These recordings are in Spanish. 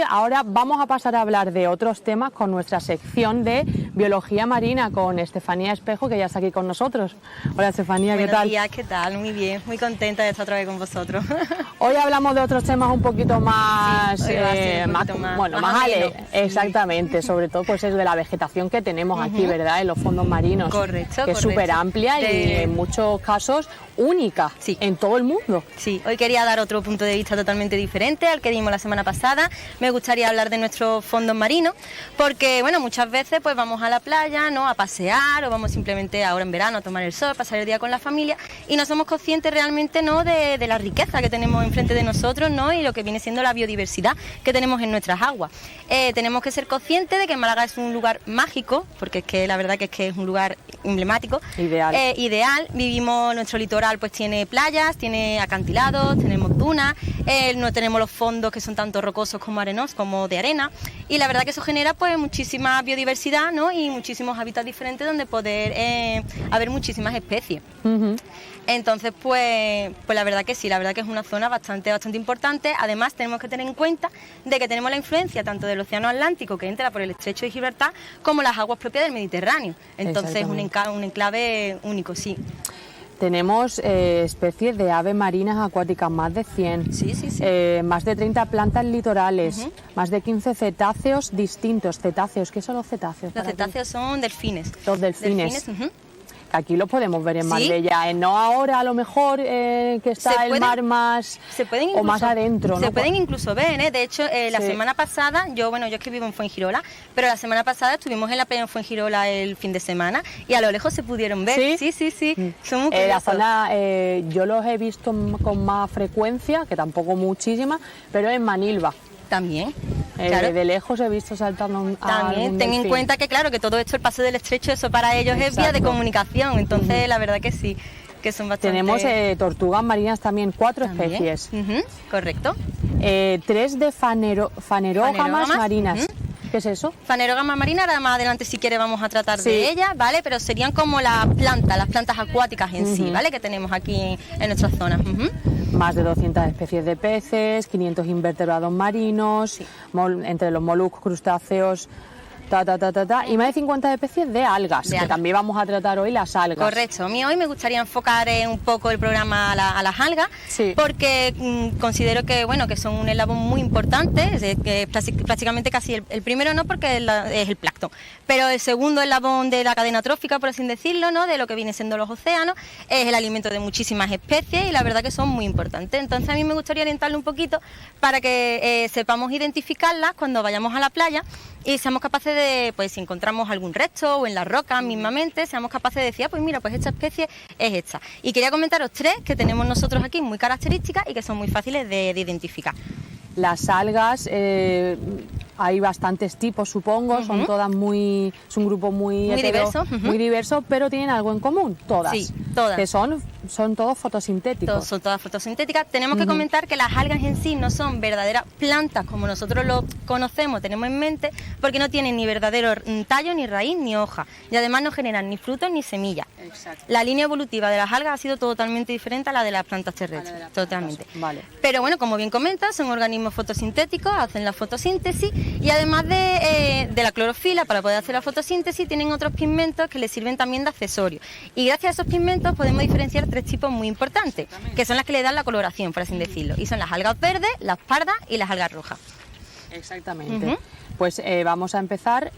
ahora vamos a pasar a hablar de otros temas con nuestra sección de Biología Marina con Estefanía Espejo, que ya está aquí con nosotros. Hola Estefanía, ¿qué tal? Buenos días, ¿qué tal? Muy bien, muy contenta de estar otra vez con vosotros. Hoy hablamos de otros temas un poquito más, exactamente, sobre todo pues es de la vegetación que tenemos aquí, ¿verdad? En los fondos marinos. Correcto, que es súper amplia y en muchos casos única en todo el mundo. Sí, hoy quería dar otro punto de vista totalmente diferente al que dimos la semana pasada. Me gustaría hablar de nuestros fondos marinos, porque bueno, muchas veces pues vamos a la playa, ¿no?, a pasear, o vamos simplemente ahora en verano a tomar el sol, pasar el día con la familia, y no somos conscientes realmente, ¿no?, de la riqueza que tenemos enfrente de nosotros, ¿no?, y lo que viene siendo la biodiversidad que tenemos en nuestras aguas. Tenemos que ser conscientes de que Málaga es un lugar mágico, porque es que la verdad que es un lugar emblemático, ideal. Vivimos, nuestro litoral pues tiene playas, tiene acantilados, tenemos dunas, no tenemos los fondos que son tanto rocosos como arenosos, como de arena, y la verdad que eso genera pues muchísima biodiversidad, ¿no?, y muchísimos hábitats diferentes donde poder haber muchísimas especies. Entonces pues la verdad que sí, la verdad que es una zona bastante importante. Además tenemos que tener en cuenta de que tenemos la influencia tanto del océano Atlántico, que entra por el estrecho de Gibraltar, como las aguas propias del Mediterráneo. Entonces es un enclave único, sí. Tenemos especies de aves marinas acuáticas, más de 100, más de 30 plantas litorales, más de 15 cetáceos distintos. ¿Cetáceos? ¿Qué son los cetáceos? Los cetáceos son delfines. Los delfines. Aquí lo podemos ver en Marbella, no ahora a lo mejor que está el mar más o más adentro. Se pueden incluso ver, de hecho la semana pasada, yo es que vivo en Fuengirola, pero la semana pasada estuvimos en la playa en Fuengirola el fin de semana y a lo lejos se pudieron ver. Sí. Son muy curiosos. La zona yo los he visto con más frecuencia, que tampoco muchísima, pero en Manilva. También, claro. De lejos he visto saltando también ten en cuenta que claro, que todo esto, el paso del estrecho, eso para ellos es vía de comunicación, entonces la verdad que sí, que son bastante... Tenemos tortugas marinas también, 4 especies. Correcto. 3 de fanerógamas marinas. ¿Qué es eso? Fanerógama marina, ahora más adelante si quiere vamos a tratar de ellas, ¿vale? Pero serían como las plantas acuáticas en sí, ¿vale? Que tenemos aquí en nuestra zona. Más de 200 especies de peces, 500 invertebrados marinos, entre los moluscos, crustáceos, y más de 50 especies de algas, que también vamos a tratar hoy las algas. Correcto, a mí hoy me gustaría enfocar un poco el programa a las algas, porque considero que que son un eslabón muy importante, que prácticamente casi el primero no, porque es el plancton, pero el segundo eslabón de la cadena trófica, por así decirlo, ¿no?, de lo que viene siendo los océanos, es el alimento de muchísimas especies y la verdad que son muy importantes. Entonces a mí me gustaría orientarle un poquito para que sepamos identificarlas cuando vayamos a la playa y seamos capaces de, pues si encontramos algún resto o en las rocas mismamente, seamos capaces de decir, pues mira, pues esta especie es esta. Y quería comentaros 3 que tenemos nosotros aquí muy características y que son muy fáciles de identificar. Las algas, hay bastantes tipos, supongo, son todas es un grupo muy diverso, pero tienen algo en común, todas. Sí, todas. Que son todos fotosintéticos. Son todas fotosintéticas. Tenemos que comentar que las algas en sí no son verdaderas plantas como nosotros lo conocemos, tenemos en mente, porque no tienen ni verdadero tallo, ni raíz, ni hoja. Y además no generan ni frutos ni semillas. Exacto. La línea evolutiva de las algas ha sido totalmente diferente a la de las plantas terrestres. Totalmente. Vale. Pero bueno, como bien comentas, son organismos fotosintéticos, hacen la fotosíntesis y además de la clorofila, para poder hacer la fotosíntesis, tienen otros pigmentos que les sirven también de accesorios. Y gracias a esos pigmentos podemos diferenciar 3 tipos muy importantes, que son las que le dan la coloración, por así decirlo. Y son las algas verdes, las pardas y las algas rojas. Exactamente. Pues vamos a empezar.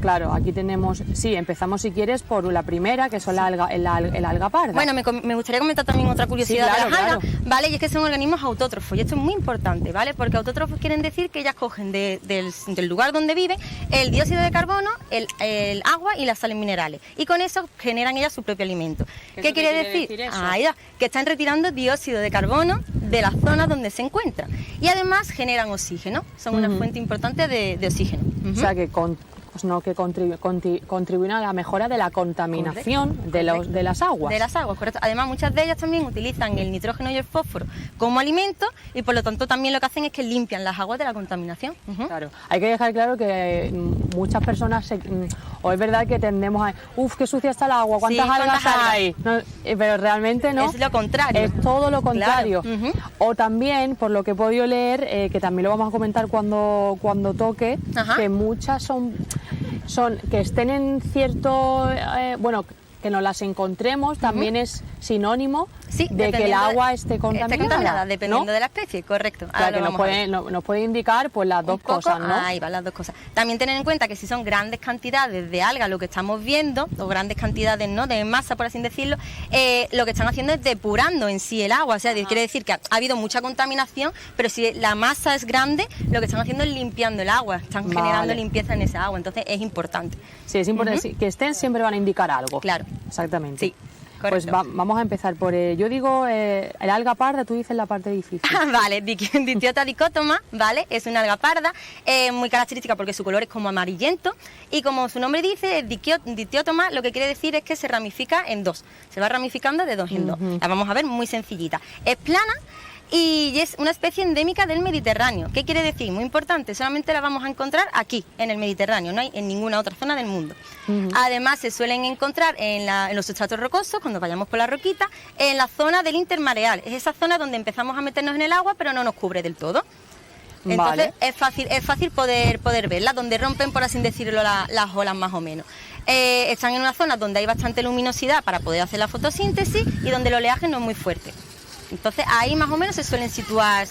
Claro, aquí tenemos... Sí, empezamos si quieres por la primera, que son el alga parda. Bueno, me gustaría comentar también otra curiosidad de las algas, ¿vale? Y es que son organismos autótrofos, y esto es muy importante, ¿vale? Porque autótrofos quieren decir que ellas cogen del lugar donde viven el dióxido de carbono, el agua y las sales minerales. Y con eso generan ellas su propio alimento. ¿Qué quiere decir eso? Que están retirando dióxido de carbono de las zonas donde se encuentran. Y además generan oxígeno, son una fuente importante de oxígeno. O sea que no que contribuyen a la mejora de la contaminación de las aguas. De las aguas, correcto. Además, muchas de ellas también utilizan el nitrógeno y el fósforo como alimento y por lo tanto también lo que hacen es que limpian las aguas de la contaminación. Claro, hay que dejar claro que muchas personas, o es verdad que tendemos a, qué sucia está el agua, ¿cuántas algas hay? No, pero realmente no. Es lo contrario. Es todo lo contrario. Claro. O también, por lo que he podido leer, que también lo vamos a comentar cuando toque, que muchas son que estén en cierto, que nos las encontremos, también es sinónimo de que el agua esté contaminada. Dependiendo ¿no? de la especie, correcto. Claro, que nos puede indicar pues las dos cosas, ¿no? Ahí van las dos cosas. También tener en cuenta que si son grandes cantidades de algas lo que estamos viendo, o grandes cantidades, ¿no?, de masa, por así decirlo, lo que están haciendo es depurando en sí el agua. O sea, quiere decir que ha habido mucha contaminación, pero si la masa es grande, lo que están haciendo es limpiando el agua, están generando limpieza en esa agua. Entonces es importante. Sí, es importante. Que estén siempre van a indicar algo. Claro. Exactamente. Sí. Correcto. Pues vamos a empezar por, yo digo, el alga parda, tú dices la parte difícil. Vale, Dictyota dichotoma, ¿vale? Es una alga parda, muy característica porque su color es como amarillento y como su nombre dice, Dictyotoma, lo que quiere decir es que se ramifica en dos, se va ramificando de dos en dos. La vamos a ver muy sencillita. Es plana y es una especie endémica del Mediterráneo. ¿Qué quiere decir? Muy importante, solamente la vamos a encontrar aquí, en el Mediterráneo, no hay en ninguna otra zona del mundo. Además, se suelen encontrar en los sustratos rocosos, cuando vayamos por la roquita, en la zona del intermareal. Es esa zona donde empezamos a meternos en el agua, pero no nos cubre del todo. Entonces, es fácil poder verla, donde rompen, por así decirlo, las olas más o menos. Están en una zona donde hay bastante luminosidad para poder hacer la fotosíntesis y donde el oleaje no es muy fuerte. Entonces ahí más o menos se suelen situar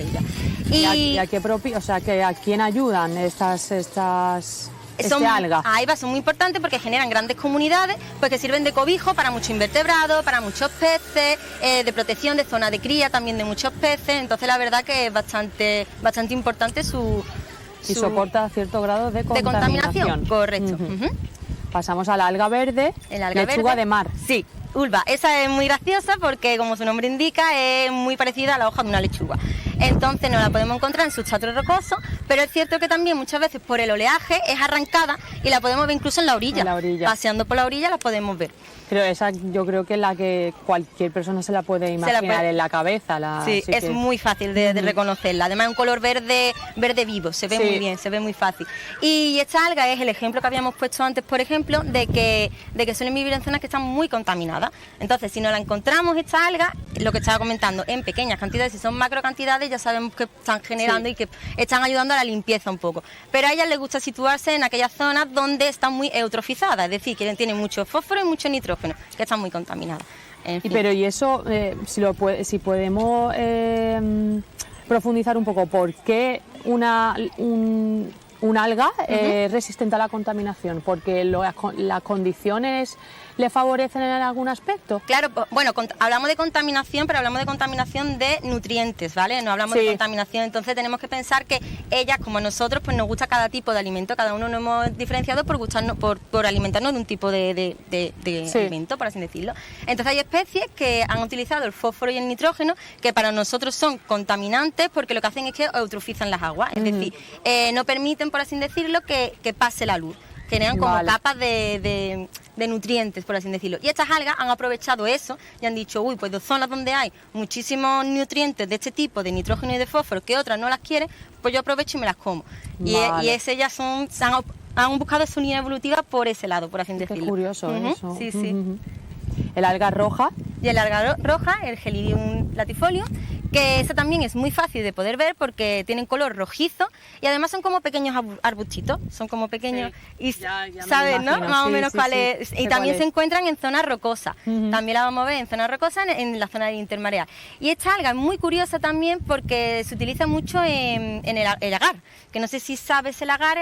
ellas. ¿Y a quién ayudan estas algas? Ahí son muy importantes porque generan grandes comunidades, pues que sirven de cobijo para muchos invertebrados, para muchos peces, de protección de zona de cría también de muchos peces. Entonces la verdad que es bastante importante y soporta cierto grado de contaminación. Correcto. Pasamos a la alga verde, lechuga de mar. Sí. Ulva, esa es muy graciosa porque, como su nombre indica, es muy parecida a la hoja de una lechuga. Entonces nos la podemos encontrar en sustratos rocosos, pero es cierto que también muchas veces por el oleaje es arrancada y la podemos ver incluso en la orilla. Paseando por la orilla la podemos ver. Pero esa yo creo que es la que cualquier persona se la puede imaginar en la cabeza. Sí, es muy fácil de reconocerla. Además es un color verde vivo, se ve muy bien, se ve muy fácil. Y esta alga es el ejemplo que habíamos puesto antes, por ejemplo, de que suelen vivir en zonas que están muy contaminadas. Entonces, si no la encontramos, esta alga, lo que estaba comentando, en pequeñas cantidades, si son macro cantidades, ya sabemos que están generando y que están ayudando a la limpieza un poco. Pero a ellas les gusta situarse en aquellas zonas donde están muy eutrofizadas, es decir, que tienen mucho fósforo y mucho nitrógeno, que están muy contaminadas. En fin. Y eso, si podemos profundizar un poco, ¿por qué un alga es resistente a la contaminación? ¿Porque las condiciones le favorecen en algún aspecto? Claro, bueno, hablamos de contaminación, pero hablamos de contaminación de nutrientes, ¿vale? No hablamos de contaminación, entonces tenemos que pensar que ellas, como nosotros, pues nos gusta cada tipo de alimento, cada uno nos hemos diferenciado por gustarnos, por alimentarnos de un tipo de alimento, por así decirlo. Entonces hay especies que han utilizado el fósforo y el nitrógeno, que para nosotros son contaminantes porque lo que hacen es que eutrofizan las aguas, es decir, no permiten, por así decirlo, que pase la luz. Generan como capas de nutrientes, por así decirlo. Y estas algas han aprovechado eso y han dicho, pues de zonas donde hay muchísimos nutrientes de este tipo, de nitrógeno y de fósforo, que otras no las quieren, pues yo aprovecho y me las como. Y ellas han buscado su línea evolutiva por ese lado, por así decirlo. Qué curioso eso. Sí, sí. El alga roja. Y el alga roja, el Gelidium latifolium, que esa también es muy fácil de poder ver porque tienen color rojizo y además son como pequeños arbustitos, son como pequeños y sabes, ¿no? Más o menos cuál es. Y también se encuentran en zonas rocosas, también la vamos a ver en zonas rocosas, en la zona del intermareal. Y esta alga es muy curiosa también porque se utiliza mucho en el agar, que no sé si sabes el agar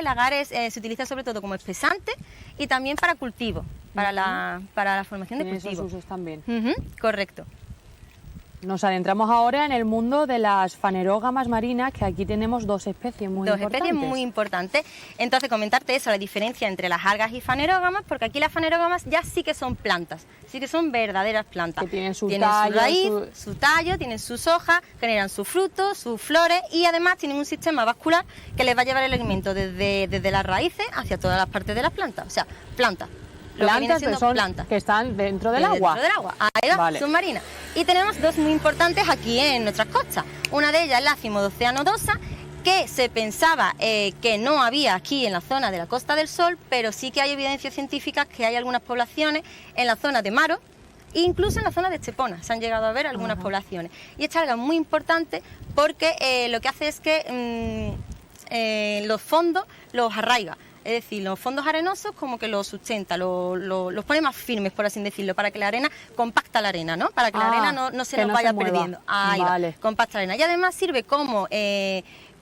se utiliza sobre todo como espesante y también para cultivo, para la formación de cultivo. Esos usos también. Correcto. nos adentramos ahora en el mundo de las fanerógamas marinas, que aquí tenemos dos especies muy importantes. Dos especies muy importantes. Entonces, comentarte eso, la diferencia entre las algas y fanerógamas, porque aquí las fanerógamas ya sí que son plantas, sí que son verdaderas plantas. Que tienen su tienen tallo, su raíz, su tallo, tienen sus hojas, generan sus frutos, sus flores y además tienen un sistema vascular que les va a llevar el alimento desde las raíces hacia todas las partes de las plantas. O sea, plantas. Plantas que son plantas que están dentro del agua. Dentro del agua, ahí va, vale. Submarinas. Y tenemos dos muy importantes aquí en nuestras costas. Una de ellas es la Cimodocea nodosa, que se pensaba que no había aquí en la zona de la Costa del Sol, pero sí que hay evidencias científicas que hay algunas poblaciones en la zona de Maro, incluso en la zona de Estepona se han llegado a ver algunas poblaciones. Y esta alga es muy importante porque lo que hace es que los fondos los arraiga. Es decir, los fondos arenosos como que los sustenta, los pone más firmes, por así decirlo, para que la arena compacta la arena, ¿no? Para que la arena no se nos vaya perdiendo. Ahí va, compacta la arena. Y además sirve como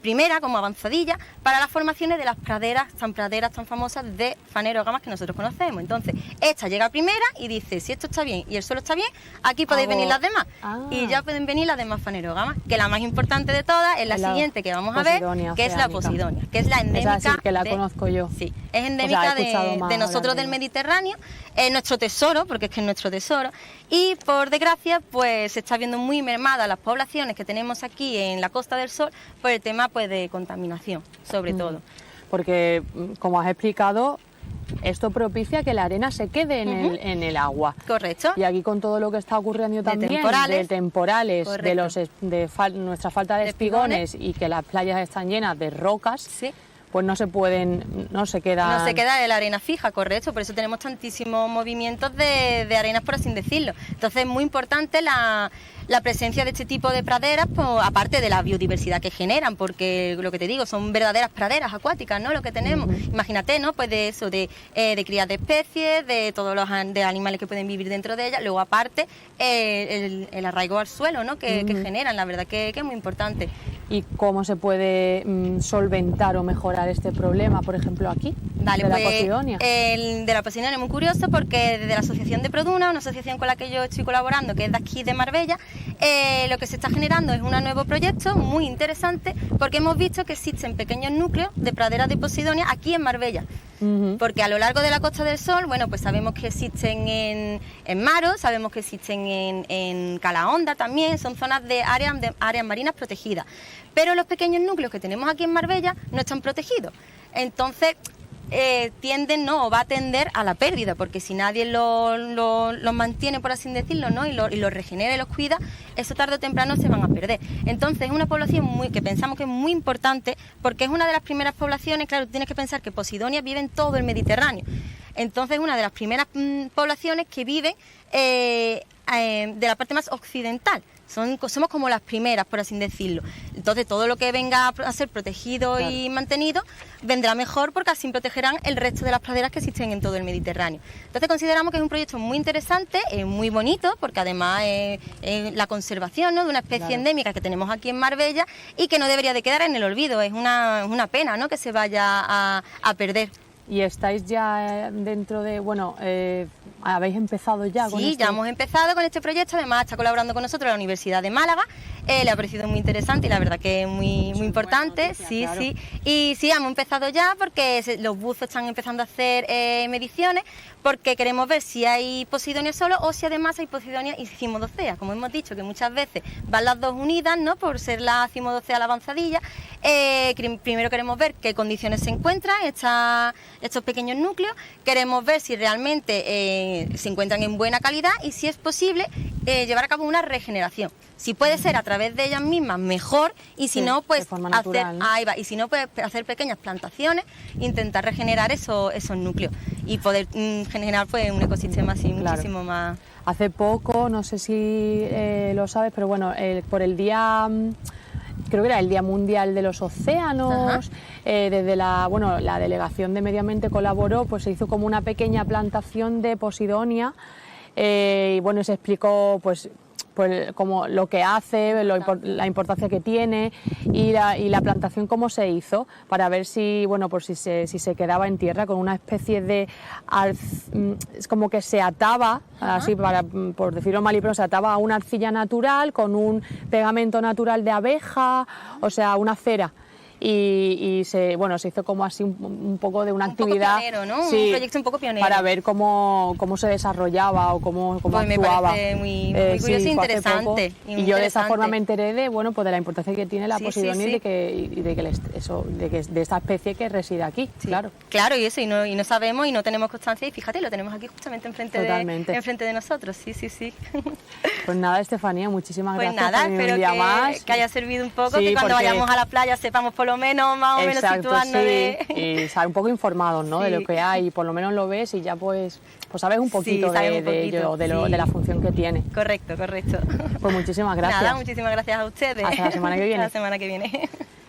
primera, como avanzadilla, para las formaciones de las praderas tan famosas de fanerógamas que nosotros conocemos. Entonces, esta llega primera y dice, si esto está bien y el suelo está bien, aquí podéis venir las demás. Y ya pueden venir las demás fanerógamas, que la más importante de todas es la siguiente que vamos a ver, que es la Posidonia, que es la endémica. Es así, que la conozco yo. Sí, es endémica de nosotros del Mediterráneo, es nuestro tesoro, porque es que es nuestro tesoro, y por desgracia, pues se está viendo muy mermada las poblaciones que tenemos aquí en la Costa del Sol por el tema pues de contaminación, sobre todo. Porque, como has explicado, esto propicia que la arena se quede en el agua. Correcto. Y aquí con todo lo que está ocurriendo también, de temporales, de nuestra falta de espigones y que las playas están llenas de rocas, sí, pues no se queda la arena fija, correcto, por eso tenemos tantísimos movimientos de arenas, por así decirlo. Entonces es muy importante la presencia de este tipo de praderas, pues, aparte de la biodiversidad que generan, porque lo que te digo, son verdaderas praderas acuáticas, ¿no? Lo que tenemos, imagínate, ¿no? Pues de eso, de cría de especies, de todos los de animales que pueden vivir dentro de ellas, luego aparte el arraigo al suelo, ¿no? Que generan, la verdad que es muy importante. ¿Y cómo se puede solventar o mejorar este problema, por ejemplo, aquí, de la Posidonia? El de la Posidonia es muy curioso porque desde la Asociación de Produna, una asociación con la que yo estoy colaborando, que es de aquí de Marbella, lo que se está generando es un nuevo proyecto muy interesante porque hemos visto que existen pequeños núcleos de praderas de Posidonia aquí en Marbella. Porque a lo largo de la Costa del Sol, bueno, pues sabemos que existen en Maro, sabemos que existen en Calahonda también, son zonas de áreas marinas protegidas. Pero los pequeños núcleos que tenemos aquí en Marbella no están protegidos. Entonces tienden, ¿no? O va a tender a la pérdida, porque si nadie los mantiene, por así decirlo, ¿no? y los regenera y los cuida, eso tarde o temprano se van a perder. Entonces es una población que pensamos que es muy importante, porque es una de las primeras poblaciones, claro, tú tienes que pensar que Posidonia vive en todo el Mediterráneo. Entonces es una de las primeras poblaciones que vive de la parte más occidental. Somos como las primeras, por así decirlo. Entonces todo lo que venga a ser protegido y mantenido vendrá mejor, porque así protegerán el resto de las praderas que existen en todo el Mediterráneo. Entonces consideramos que es un proyecto muy interesante, muy bonito, porque además es la conservación, ¿no? De una especie endémica que tenemos aquí en Marbella y que no debería de quedar en el olvido. Es una pena, ¿no? Que se vaya a perder. ¿Y estáis ya dentro de, habéis empezado ya con esto? Sí, ya hemos empezado con este proyecto, además está colaborando con nosotros la Universidad de Málaga, le ha parecido muy interesante y la verdad que es muy importante, noticia, claro. Sí. Y sí, hemos empezado ya porque los buzos están empezando a hacer mediciones, porque queremos ver si hay Posidonia solo o si además hay Posidonia y Cimodocea, como hemos dicho, que muchas veces van las dos unidas, ¿no? Por ser la Cimodocea la avanzadilla. Primero queremos ver qué condiciones se encuentran estos pequeños núcleos, queremos ver si realmente se encuentran en buena calidad y si es posible llevar a cabo una regeneración. Si puede ser a través de ellas mismas, mejor, y si no, pues hacer pequeñas plantaciones, intentar regenerar esos núcleos y poder generar pues un ecosistema así muchísimo más. Hace poco, no sé si lo sabes, pero bueno, por el día, creo que era el Día Mundial de los Océanos, desde la Delegación de Medio Ambiente colaboró, pues se hizo como una pequeña plantación de Posidonia y bueno, se explicó pues pues como lo que hace, la importancia que tiene y la plantación cómo se hizo, para ver si, bueno, pues si se quedaba en tierra con una especie de... es como que se ataba, así por decirlo mal y pronto, se ataba a una arcilla natural con un pegamento natural de abeja, o sea, una cera. Y se hizo como así un poco de una actividad, poco pionero, ¿no? Sí, un proyecto un poco pionero para ver cómo se desarrollaba o cómo pues actuaba. Me parece muy curioso e interesante. Y yo de esa forma me enteré de la importancia que tiene la Posidonia y de esta especie que reside aquí, claro. Claro, y eso, y no sabemos y no tenemos constancia, y fíjate, lo tenemos aquí justamente enfrente de nosotros, sí. Pues nada, Estefanía, muchísimas pues gracias nada, por venir espero un día más. Que haya servido un poco, que cuando vayamos a la playa sepamos por lo menos, más o menos situarnos y estar un poco informados, ¿no? De lo que hay, y por lo menos lo ves y ya pues sabes un poquito de ello, de la función que tiene. Correcto. Pues muchísimas gracias. Nada, muchísimas gracias a ustedes. Hasta la semana que viene. Hasta la semana que viene.